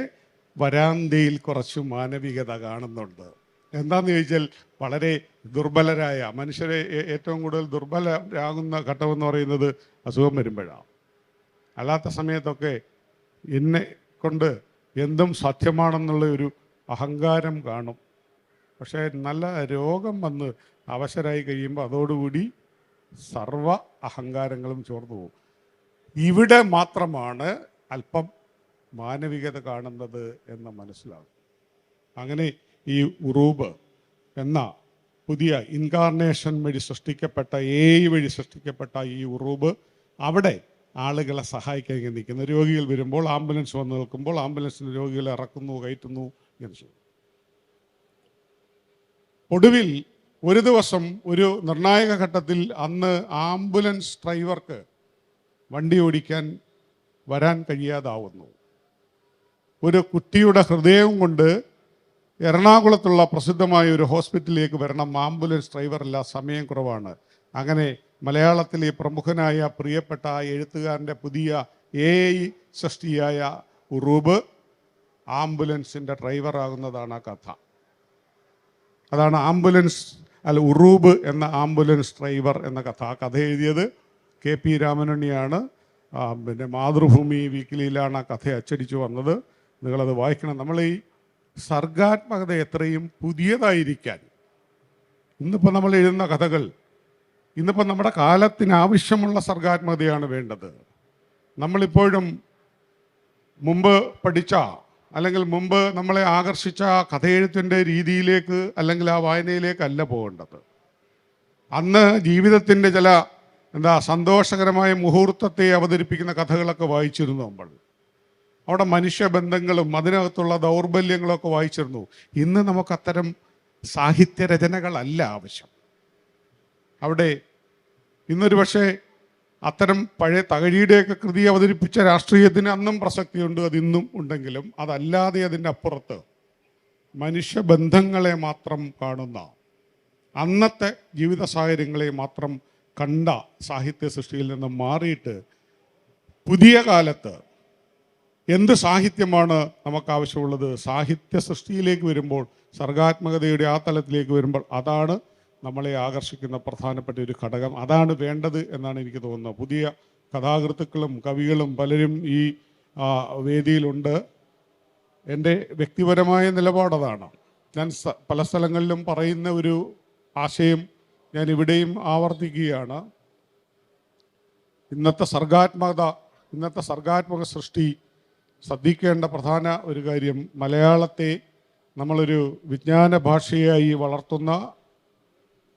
വരാന്തയിൽ കുറച്ച് മാനവികത കാണുന്നുണ്ട്. എന്താണെന്ന് ചോദിച്ചാൽ, വളരെ ദുർബലരായ മനുഷ്യരെ ഏറ്റവും കൂടുതൽ ദുർബലരാകുന്ന ഘട്ടമെന്ന് പറയുന്നത് അസുഖം വരുമ്പോഴാണ്. അല്ലാത്ത സമയത്തൊക്കെ എന്നെ കൊണ്ട് എന്തും സാധ്യമാണെന്നുള്ള ഒരു അഹങ്കാരം കാണും. പക്ഷേ നല്ല രോഗം വന്ന് അവശരായി കഴിയുമ്പോൾ അതോടുകൂടി സർവ അഹങ്കാരങ്ങളും ചോർന്നു പോകും. ഇവിടെ മാത്രമാണ് അല്പം മാനവികത കാണുന്നത് എന്ന് മനസ്സിലാകും. അങ്ങനെ ഈ ഉറൂബ് എന്ന പുതിയ ഇൻകാർണേഷൻ വഴി സൃഷ്ടിക്കപ്പെട്ട, AI വഴി സൃഷ്ടിക്കപ്പെട്ട ഈ ഉറൂബ് അവിടെ ആളുകളെ സഹായിക്കാൻ നിൽക്കുന്നു. രോഗികൾ വരുമ്പോൾ, ആംബുലൻസ് വന്ന് നിൽക്കുമ്പോൾ ആംബുലൻസിന് രോഗികളെ ഇറക്കുന്നു, കയറ്റുന്നു എന്ന് ചെയ്യും. ഒടുവിൽ ഒരു ദിവസം ഒരു നിർണായക ഘട്ടത്തിൽ അന്ന് ആംബുലൻസ് ഡ്രൈവർക്ക് വണ്ടി ഓടിക്കാൻ വരാൻ കഴിയാതാവുന്നു. ഒരു കുട്ടിയുടെ ഹൃദയം കൊണ്ട് എറണാകുളത്തുള്ള പ്രസിദ്ധമായ ഒരു ഹോസ്പിറ്റലിലേക്ക് വരണം. ആംബുലൻസ് ഡ്രൈവറല്ല, സമയം കുറവാണ്. അങ്ങനെ മലയാളത്തിലെ പ്രമുഖനായ പ്രിയപ്പെട്ട ആ എഴുത്തുകാരൻ്റെ പുതിയ AI സൃഷ്ടിയായ ഉറൂബ് ആംബുലൻസിൻ്റെ ഡ്രൈവറാകുന്നതാണ് ആ കഥ. അതാണ് ഉറൂബ് എന്ന ആംബുലൻസ് ഡ്രൈവർ എന്ന കഥ. ആ കഥ എഴുതിയത് KP രാമനുണ്ണിയാണ്. പിന്നെ മാതൃഭൂമി വീക്കിലിയിലാണ് ആ കഥ അച്ചടിച്ചു വന്നത്. നിങ്ങളത് വായിക്കണം. നമ്മൾ ഈ സർഗാത്മകത എത്രയും പുതിയതായിരിക്കാൻ, ഇന്നിപ്പോൾ നമ്മൾ എഴുതുന്ന കഥകൾ, ഇന്നിപ്പോൾ നമ്മുടെ കാലത്തിന് ആവശ്യമുള്ള സർഗാത്മകതയാണ് വേണ്ടത്. നമ്മളിപ്പോഴും മുമ്പ് പഠിച്ച അല്ലെങ്കിൽ മുമ്പ് നമ്മളെ ആകർഷിച്ച കഥയെഴുത്തിൻ്റെ രീതിയിലേക്ക് അല്ലെങ്കിൽ ആ വായനയിലേക്കല്ല പോകേണ്ടത്. അന്ന് ജീവിതത്തിൻ്റെ ചില സന്തോഷകരമായ മുഹൂർത്തത്തെ അവതരിപ്പിക്കുന്ന കഥകളൊക്കെ വായിച്ചിരുന്നു നമ്മൾ. അവിടെ മനുഷ്യബന്ധങ്ങളും അതിനകത്തുള്ള ദൗർബല്യങ്ങളൊക്കെ വായിച്ചിരുന്നു. ഇന്ന് നമുക്കത്തരം സാഹിത്യരചനകളല്ല ആവശ്യം. അവിടെ ഇന്നൊരു പക്ഷേ അത്തരം പഴയ തകഴിയുടെയൊക്കെ കൃതി അവതരിപ്പിച്ച രാഷ്ട്രീയത്തിന് അന്നും പ്രസക്തിയുണ്ട്, അതിന്നും ഉണ്ടെങ്കിലും അതല്ലാതെ അതിൻ്റെ അപ്പുറത്ത് മനുഷ്യബന്ധങ്ങളെ മാത്രം കാണുന്ന, അന്നത്തെ ജീവിത സാഹചര്യങ്ങളെ മാത്രം കണ്ട സാഹിത്യ സൃഷ്ടിയിൽ നിന്ന് മാറിയിട്ട് പുതിയ കാലത്ത് എന്ത് സാഹിത്യമാണ് നമുക്ക് ആവശ്യമുള്ളത്? സാഹിത്യ സൃഷ്ടിയിലേക്ക് വരുമ്പോൾ, സർഗാത്മകതയുടെ ആ തലത്തിലേക്ക് വരുമ്പോൾ അതാണ് നമ്മളെ ആകർഷിക്കുന്ന പ്രധാനപ്പെട്ട ഒരു ഘടകം. അതാണ് വേണ്ടത് എന്നാണ് എനിക്ക് തോന്നുന്നത്. പുതിയ കഥാകൃത്തുക്കളും കവികളും പലരും ഈ വേദിയിലുണ്ട്. എൻ്റെ വ്യക്തിപരമായ നിലപാടതാണ്. ഞാൻ പല സ്ഥലങ്ങളിലും പറയുന്ന ഒരു ആശയം ഞാൻ ഇവിടെയും ആവർത്തിക്കുകയാണ്. ഇന്നത്തെ സർഗാത്മക സൃഷ്ടി ശ്രദ്ധിക്കേണ്ട പ്രധാന ഒരു കാര്യം, മലയാളത്തെ നമ്മളൊരു വിജ്ഞാന ഭാഷയായി വളർത്തുന്ന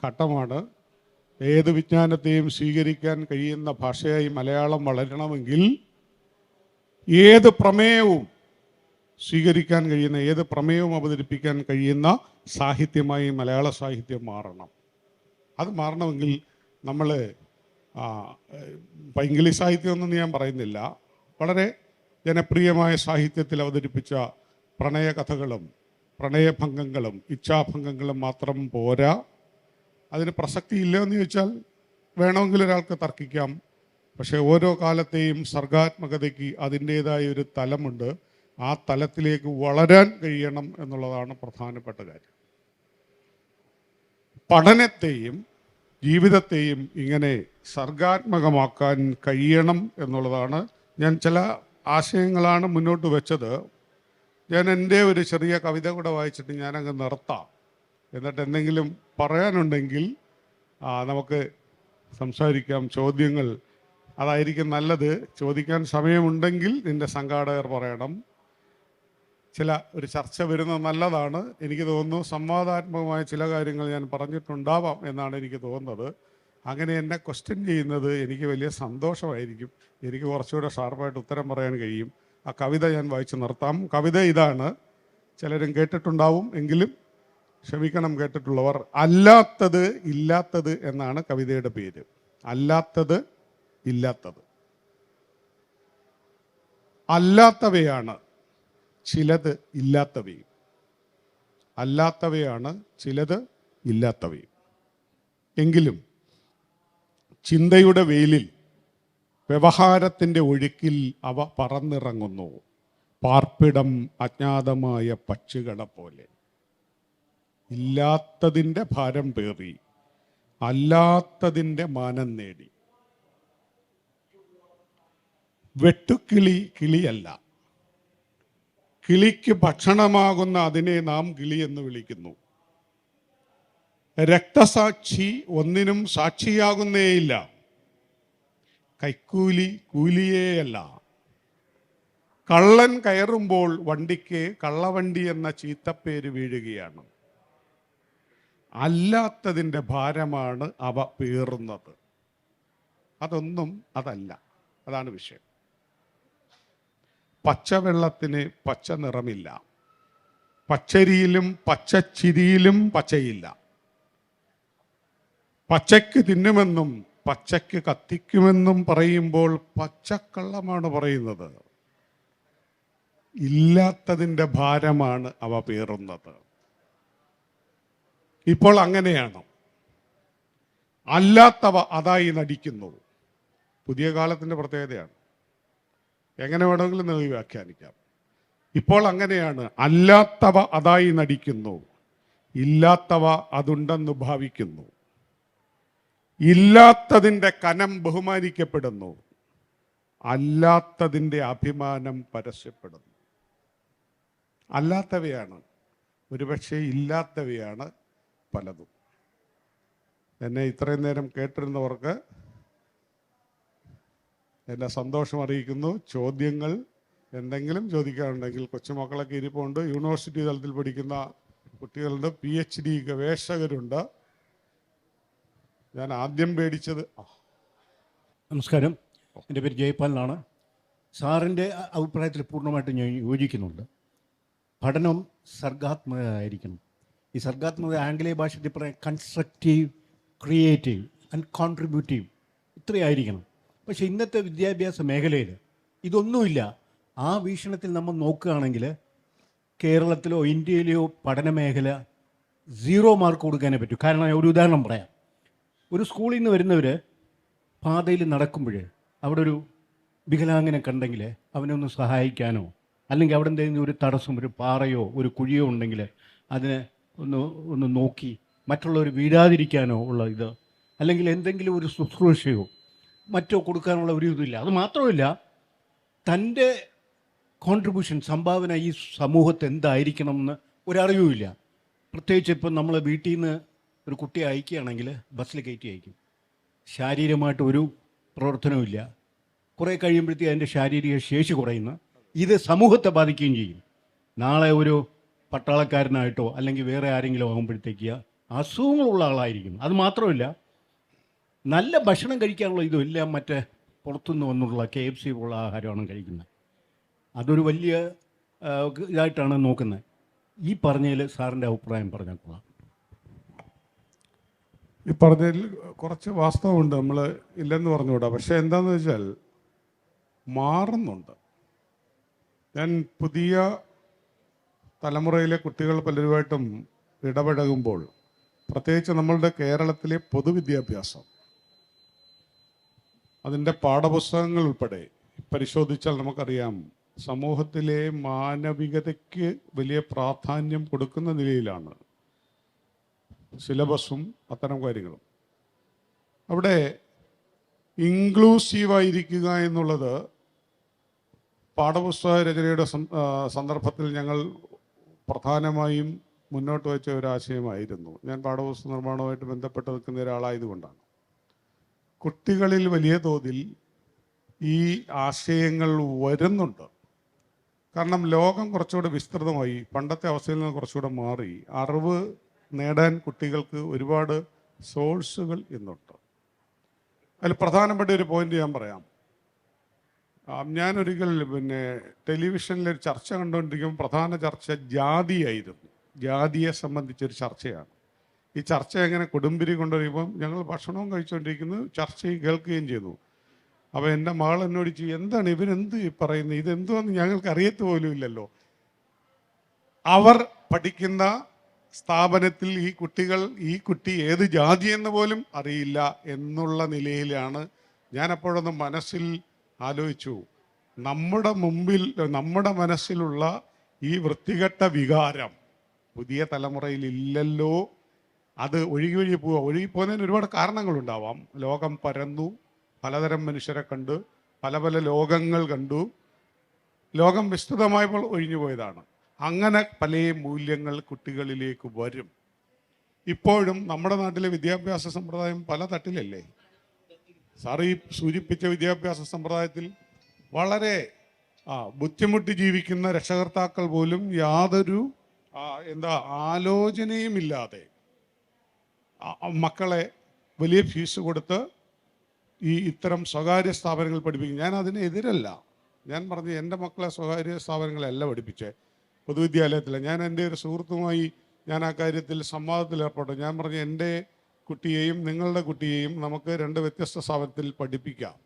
ഘട്ടമാണ്. ഏത് വിജ്ഞാനത്തെയും സ്വീകരിക്കാൻ കഴിയുന്ന ഭാഷയായി മലയാളം വളരണമെങ്കിൽ ഏത് പ്രമേയവും സ്വീകരിക്കാൻ കഴിയുന്ന, ഏത് പ്രമേയവും അവതരിപ്പിക്കാൻ കഴിയുന്ന സാഹിത്യമായി മലയാള സാഹിത്യം മാറണം. അത് മാറണമെങ്കിൽ നമ്മൾ പൈങ്കിളി സാഹിത്യമൊന്നും ഞാൻ പറയുന്നില്ല, വളരെ ജനപ്രിയമായ സാഹിത്യത്തിൽ അവതരിപ്പിച്ച പ്രണയകഥകളും പ്രണയഭംഗങ്ങളും ഇച്ഛാഭംഗങ്ങളും മാത്രം പോരാ. അതിന് പ്രസക്തിയില്ല എന്ന് ചോദിച്ചാൽ വേണമെങ്കിൽ ഒരാൾക്ക് തർക്കിക്കാം. പക്ഷേ ഓരോ കാലത്തെയും സർഗാത്മകതയ്ക്ക് അതിൻ്റേതായ ഒരു തലമുണ്ട്. ആ തലത്തിലേക്ക് വളരാൻ കഴിയണം എന്നുള്ളതാണ് പ്രധാനപ്പെട്ട കാര്യം. പഠനത്തെയും ജീവിതത്തെയും ഇങ്ങനെ സർഗാത്മകമാക്കാൻ കഴിയണം എന്നുള്ളതാണ്. ഞാൻ ചില ആശയങ്ങളാണ് മുന്നോട്ട് വെച്ചത്. ഞാൻ എൻ്റെ ഒരു ചെറിയ കവിത കൂടെ വായിച്ചിട്ട് ഞാനങ്ങ് നിർത്താം. എന്നിട്ട് എന്തെങ്കിലും പറയാനുണ്ടെങ്കിൽ നമുക്ക് സംസാരിക്കാം. ചോദ്യങ്ങൾ അതായിരിക്കും നല്ലത്. ചോദിക്കാൻ സമയമുണ്ടെങ്കിൽ നിൻ്റെ സംഘാടകർ പറയണം. ഒരു ചർച്ച വരുന്നത് നല്ലതാണ്. എനിക്ക് തോന്നുന്നു സംവാദാത്മകമായ ചില കാര്യങ്ങൾ ഞാൻ പറഞ്ഞിട്ടുണ്ടാവാം എന്നാണ് എനിക്ക് തോന്നുന്നത്. അങ്ങനെ എന്നെ ക്വസ്റ്റ്യൻ ചെയ്യുന്നത് എനിക്ക് വലിയ സന്തോഷമായിരിക്കും. എനിക്ക് കുറച്ചുകൂടെ ഷാർപ്പായിട്ട് ഉത്തരം പറയാൻ കഴിയും. ആ കവിത ഞാൻ വായിച്ച് നിർത്താം. കവിത ഇതാണ്. ചിലരും കേട്ടിട്ടുണ്ടാവും, എങ്കിലും ക്ഷമിക്കണം കേട്ടിട്ടുള്ളവർ. അല്ലാത്തത് ഇല്ലാത്തത് എന്നാണ് കവിതയുടെ പേര്. അല്ലാത്തത് ഇല്ലാത്തത്. അല്ലാത്തവയാണ് ചിലത് ഇല്ലാത്തവയും. അല്ലാത്തവയാണ് ചിലത് ഇല്ലാത്തവയും. എങ്കിലും ചിന്തയുടെ വെയിലിൽ വ്യവഹാരത്തിൻ്റെ ഒഴുക്കിൽ അവ പറന്നിറങ്ങുന്നു, പാർപ്പിടം അജ്ഞാതമായ പക്ഷികളെ പോലെ. ഇല്ലാത്തതിൻ്റെ ഭാരം പേറി അല്ലാത്തതിൻ്റെ മാനം നേടി. വെട്ടുക്കിളി കിളിയല്ല, കിളിക്ക് ഭക്ഷണമാകുന്ന അതിനെ നാം കിളി എന്ന് വിളിക്കുന്നു. രക്തസാക്ഷി ഒന്നിനും സാക്ഷിയാകുന്നേയില്ല, കൈക്കൂലി കൂലിയേയല്ല. കള്ളൻ കയറുമ്പോൾ വണ്ടിക്ക് കള്ളവണ്ടി എന്ന ചീത്തപ്പേര് വീഴുകയാണ്. അല്ലാത്തതിൻ്റെ ഭാരമാണ് അവ പേറുന്നത്. അതൊന്നും അതല്ല. അതാണ് വിഷയം. പച്ചവെള്ളത്തിന് പച്ച നിറമില്ല, പച്ചരിയിലും പച്ചച്ചിരിയിലും പച്ചയില്ല. പച്ചയ്ക്ക് തിന്നുമെന്നും പച്ചയ്ക്ക് കത്തിക്കുമെന്നും പറയുമ്പോൾ പച്ചക്കള്ളമാണ് പറയുന്നത്. ഇല്ലാത്തതിൻ്റെ ഭാരമാണ് അവ പേറുന്നത്. ഇപ്പോൾ അങ്ങനെയാണ്. അല്ലാത്തവ അതായി നടിക്കുന്നു. പുതിയ കാലത്തിൻ്റെ പ്രത്യേകതയാണ്. എങ്ങനെ വേണമെങ്കിലും നിങ്ങൾക്ക് വ്യാഖ്യാനിക്കാം. ഇപ്പോൾ അങ്ങനെയാണ്. അല്ലാത്തവ അതായി നടിക്കുന്നു, ഇല്ലാത്തവ അതുണ്ടെന്ന് ഭാവിക്കുന്നു. ഇല്ലാത്തതിൻ്റെ കനം ബഹുമാനിക്കപ്പെടുന്നു, അല്ലാത്തതിൻ്റെ അഭിമാനം പരസ്യപ്പെടുന്നു. അല്ലാത്തവയാണ്, ഒരുപക്ഷെ ഇല്ലാത്തവയാണ് പലതും. എന്നെ ഇത്രയും നേരം കേട്ടിരുന്നവർക്ക് എൻ്റെ സന്തോഷം അറിയിക്കുന്നു. ചോദ്യങ്ങൾ എന്തെങ്കിലും ചോദിക്കാനുണ്ടെങ്കിൽ കൊച്ചുമക്കളൊക്കെ ഇരിപ്പുണ്ട്, യൂണിവേഴ്സിറ്റി തലത്തിൽ പഠിക്കുന്ന കുട്ടികളുണ്ട്, PhD ഗവേഷകരുണ്ട്. ഞാൻ ആദ്യം പേടിച്ചത് നമസ്കാരം, എൻ്റെ പേര് ജയ്പാൽ എന്നാണ്. സാറിൻ്റെ അഭിപ്രായത്തിൽ പൂർണ്ണമായിട്ടും ഞാൻ യോജിക്കുന്നുണ്ട്. പഠനം സർഗാത്മകമായിരിക്കണം. ഈ സർഗാത്മക ആംഗലേയ ഭാഷയിൽ പറയാൻ കൺസ്ട്രക്റ്റീവ്, ക്രിയേറ്റീവ് ആൻഡ് കോൺട്രിബ്യൂട്ടീവ് ഇത്രയായിരിക്കണം. പക്ഷേ ഇന്നത്തെ വിദ്യാഭ്യാസ മേഖലയിൽ ഇതൊന്നുമില്ല. ആ വീക്ഷണത്തിൽ നമ്മൾ നോക്കുകയാണെങ്കിൽ കേരളത്തിലോ ഇന്ത്യയിലെയോ പഠന മേഖല 0 മാർക്ക് കൊടുക്കാനേ പറ്റൂ. കാരണം ഒരു ഉദാഹരണം പറയാം. ഒരു സ്കൂളിൽ നിന്ന് വരുന്നവർ പാതയിൽ നടക്കുമ്പോൾ അവിടെ ഒരു വികലാംഗനെ കണ്ടെങ്കിൽ അവനെ ഒന്ന് സഹായിക്കാനോ, അല്ലെങ്കിൽ അവിടെ എന്തെങ്കിലും ഒരു തടസ്സം, ഒരു പാറയോ ഒരു കുഴിയോ ഉണ്ടെങ്കിൽ അതിനെ ഒന്ന് നോക്കി മറ്റുള്ളവർ വീഴാതിരിക്കാനോ ഉള്ള ഇത്, അല്ലെങ്കിൽ എന്തെങ്കിലും ഒരു ശുശ്രൂഷയോ മറ്റോ കൊടുക്കാനുള്ള ഒരു ഇതില്ല. അത് മാത്രമല്ല, തൻ്റെ കോൺട്രിബ്യൂഷൻ, സംഭാവന ഈ സമൂഹത്ത് എന്തായിരിക്കണം എന്ന് ഒരറിവുമില്ല. പ്രത്യേകിച്ച് ഇപ്പം നമ്മൾ വീട്ടിൽ നിന്ന് ഒരു കുട്ടിയെ അയക്കുകയാണെങ്കിൽ ബസ്സിൽ കയറ്റി അയക്കും. ശാരീരികമായിട്ട് ഒരു പ്രവർത്തനവും ഇല്ല. കുറേ കഴിയുമ്പോഴത്തേക്ക് അതിൻ്റെ ശാരീരിക ശേഷി കുറയുന്നു. ഇത് സമൂഹത്തെ ബാധിക്കുകയും ചെയ്യും. നാളെ ഒരു പട്ടാളക്കാരനായിട്ടോ അല്ലെങ്കിൽ വേറെ ആരെങ്കിലും ആകുമ്പോഴത്തേക്ക് അസുഖങ്ങളുള്ള ആളായിരിക്കും. അത് മാത്രമല്ല, നല്ല ഭക്ഷണം കഴിക്കാനുള്ള ഇതും എല്ലാം മറ്റേ പുറത്തുനിന്ന് വന്നുള്ള KFC പോലുള്ള ആഹാരമാണ് കഴിക്കുന്നത്. അതൊരു വലിയ ഇതായിട്ടാണ് നോക്കുന്നത്. ഈ പറഞ്ഞതിൽ സാറിൻ്റെ അഭിപ്രായം പറഞ്ഞാൽ കൊള്ളാം. ഈ പറഞ്ഞതിൽ കുറച്ച് വാസ്തവമുണ്ട്, നമ്മൾ ഇല്ലെന്ന് പറഞ്ഞുകൂടാ. പക്ഷേ എന്താണെന്ന് വെച്ചാൽ മാറുന്നുണ്ട്. ഞാൻ പുതിയ തലമുറയിലെ കുട്ടികൾ പലരുമായിട്ടും ഇടപഴകുമ്പോൾ, പ്രത്യേകിച്ച് നമ്മളുടെ കേരളത്തിലെ പൊതുവിദ്യാഭ്യാസം, അതിൻ്റെ പാഠപുസ്തകങ്ങൾ ഉൾപ്പെടെ പരിശോധിച്ചാൽ നമുക്കറിയാം, സമൂഹത്തിലെ മാനവികതയ്ക്ക് വലിയ പ്രാധാന്യം കൊടുക്കുന്ന നിലയിലാണ് സിലബസും അത്തരം കാര്യങ്ങളും. അവിടെ ഇൻക്ലൂസീവായിരിക്കുക എന്നുള്ളത് പാഠപുസ്തക രചനയുടെ സന്ദർഭത്തിൽ ഞങ്ങൾ പ്രധാനമായും മുന്നോട്ട് വെച്ച ഒരാശയമായിരുന്നു. ഞാൻ പാഠപുസ്തക നിർമ്മാണവുമായിട്ട് ബന്ധപ്പെട്ട് നിൽക്കുന്ന ഒരാളായതുകൊണ്ടാണ്. കുട്ടികളിൽ വലിയ തോതിൽ ഈ ആശയങ്ങൾ വരുന്നുണ്ട്. കാരണം ലോകം കുറച്ചുകൂടെ വിസ്തൃതമായി, പണ്ടത്തെ അവസ്ഥയിൽ നിന്ന് കുറച്ചുകൂടെ മാറി. അറിവ് നേടാൻ കുട്ടികൾക്ക് ഒരുപാട് സോഴ്സുകൾ ഇന്നുണ്ട്. അതിൽ പ്രധാനപ്പെട്ട ഒരു പോയിന്റ് ഞാൻ പറയാം. ഞാനൊരിക്കൽ ടെലിവിഷനിലൊരു ചർച്ച കണ്ടുകൊണ്ടിരിക്കുമ്പോൾ പ്രധാന ചർച്ച ജാതിയായിരുന്നു. ജാതിയെ സംബന്ധിച്ചൊരു ചർച്ചയാണ്. ഈ ചർച്ച എങ്ങനെ കൊടുമ്പിരി കൊണ്ടുവരുമ്പം ഞങ്ങൾ ഭക്ഷണവും കഴിച്ചുകൊണ്ടിരിക്കുന്നു, ചർച്ചയും കേൾക്കുകയും ചെയ്തു. അപ്പോൾ എൻ്റെ മകൾ എന്നോട് ചോദിച്ചു, എന്താണ് ഇവരെന്ത് പറയുന്നത്, ഇതെന്തുവാന്ന് ഞങ്ങൾക്ക് അറിയത്ത് പോലും ഇല്ലല്ലോ. അവർ പഠിക്കുന്ന സ്ഥാപനത്തിൽ ഈ കുട്ടി ഏത് ജാതിയെന്ന് പോലും അറിയില്ല എന്നുള്ള നിലയിലാണ്. ഞാൻ അപ്പോഴൊന്ന് മനസ്സിൽ ആലോചിച്ചു, നമ്മുടെ മനസ്സിലുള്ള ഈ വൃത്തികെട്ട വികാരം പുതിയ തലമുറയിൽ ഇല്ലല്ലോ. അത് ഒഴുകിപ്പോകുന്നതിന് ഒരുപാട് കാരണങ്ങളുണ്ടാവാം. ലോകം പരന്നു, പലതരം മനുഷ്യരെ കണ്ടു, പല പല ലോകങ്ങൾ കണ്ടു. ലോകം വിസ്തൃതമായപ്പോൾ ഒഴിഞ്ഞു പോയതാണ്. അങ്ങനെ പല മൂല്യങ്ങൾ കുട്ടികളിലേക്ക് വരും. ഇപ്പോഴും നമ്മുടെ നാട്ടിലെ വിദ്യാഭ്യാസ സമ്പ്രദായം പല തട്ടിലല്ലേ. സാർ ഈ സൂചിപ്പിച്ച വിദ്യാഭ്യാസ സമ്പ്രദായത്തിൽ വളരെ ബുദ്ധിമുട്ടി ജീവിക്കുന്ന രക്ഷകർത്താക്കൾ പോലും യാതൊരു ആലോചനയുമില്ലാതെ മക്കളെ വലിയ ഫീസ് കൊടുത്ത് ഇത്തരം സ്വകാര്യ സ്ഥാപനങ്ങൾ പഠിപ്പിക്കും. ഞാൻ അതിനെതിരല്ല. ഞാൻ പറഞ്ഞു, എൻ്റെ മക്കളെ സ്വകാര്യ സ്ഥാപനങ്ങളല്ല പഠിപ്പിച്ചേ, പൊതുവിദ്യാലയത്തിലാണ്. ഞാൻ എൻ്റെ ഒരു സുഹൃത്തുമായി ഞാൻ ആ കാര്യത്തിൽ സംവാദത്തിൽ ഏർപ്പെട്ടു. ഞാൻ പറഞ്ഞു, എൻ്റെ കുട്ടിയെയും നിങ്ങളുടെ കുട്ടിയെയും നമുക്ക് 2 വ്യത്യസ്ത സ്ഥാപനത്തിൽ പഠിപ്പിക്കാം,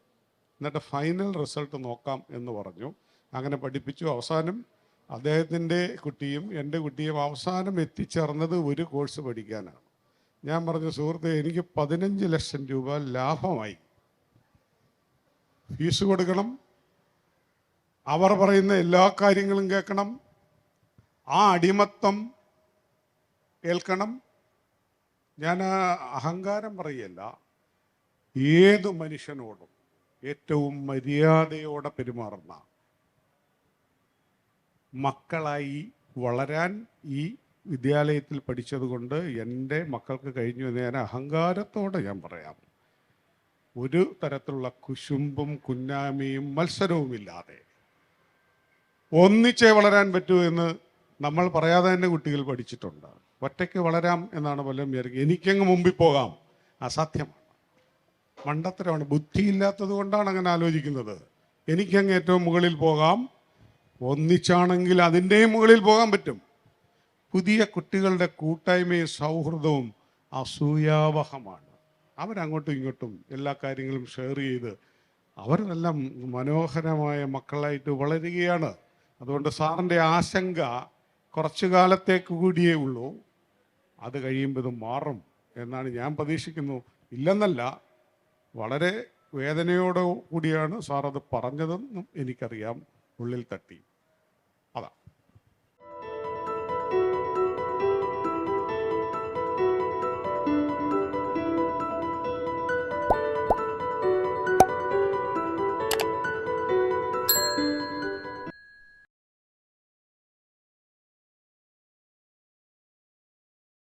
എന്നിട്ട് ഫൈനൽ റിസൾട്ട് നോക്കാം എന്ന് പറഞ്ഞു. അങ്ങനെ പഠിപ്പിച്ചു. അവസാനം അദ്ദേഹത്തിൻ്റെ കുട്ടിയും എൻ്റെ കുട്ടിയും അവസാനം എത്തിച്ചേർന്നത് ഒരു കോഴ്സ് പഠിക്കാനാണ്. ഞാൻ പറഞ്ഞു, സുഹൃത്തെ, എനിക്ക് 15 ലക്ഷം രൂപ ലാഭമായി. ഫീസ് കൊടുക്കണം, അവർ പറയുന്ന എല്ലാ കാര്യങ്ങളും കേൾക്കണം, ആ അടിമത്തം ഏൽക്കണം. ഞാൻ അഹങ്കാരം പറയല്ല, ഏതു മനുഷ്യനോടും ഏറ്റവും മര്യാദയോടെ പെരുമാറുന്ന മക്കളായി വളരാൻ ഈ വിദ്യാലയത്തിൽ പഠിച്ചതുകൊണ്ട് എൻ്റെ മക്കൾക്ക് കഴിഞ്ഞു എന്ന് ഞാൻ അഹങ്കാരത്തോടെ ഞാൻ പറയാം. ഒരു തരത്തിലുള്ള കുശുമ്പും കുന്നാമിയും മത്സരവുമില്ലാതെ ഒന്നിച്ചേ വളരാൻ പറ്റൂ എന്ന് നമ്മൾ പറയാതെ തന്നെ കുട്ടികൾ പഠിച്ചിട്ടുണ്ട്. ഒറ്റയ്ക്ക് വളരാം എന്നാണ് പലരും വിചാരിക്കുക. എനിക്കങ്ങ് മുമ്പിൽ പോകാം, അസാധ്യമാണ്, മണ്ടത്തരമാണ്. ബുദ്ധിയില്ലാത്തത് കൊണ്ടാണ് അങ്ങനെ ആലോചിക്കുന്നത്. എനിക്കങ്ങ് ഏറ്റവും മുകളിൽ പോകാം, ഒന്നിച്ചാണെങ്കിൽ അതിൻ്റെയും മുകളിൽ പോകാൻ പറ്റും. പുതിയ കുട്ടികളുടെ കൂട്ടായ്മയും സൗഹൃദവും അസൂയാവഹമാണ്. അവരങ്ങോട്ടും ഇങ്ങോട്ടും എല്ലാ കാര്യങ്ങളും ഷെയർ ചെയ്ത് അവരെല്ലാം മനോഹരമായ മക്കളായിട്ട് വളരുകയാണ്. അതുകൊണ്ട് സാറിൻ്റെ ആശങ്ക കുറച്ചു കാലത്തേക്ക് കൂടിയേ ഉള്ളൂ, അത് കഴിയുമ്പോൾ ഇത് മാറും എന്നാണ് ഞാൻ പ്രതീക്ഷിക്കുന്നു. ഇല്ലെന്നല്ല, വളരെ വേദനയോടു കൂടിയാണ് സാർ അത് പറഞ്ഞതെന്നും എനിക്കറിയാം, ഉള്ളിൽ തട്ടി. അതാ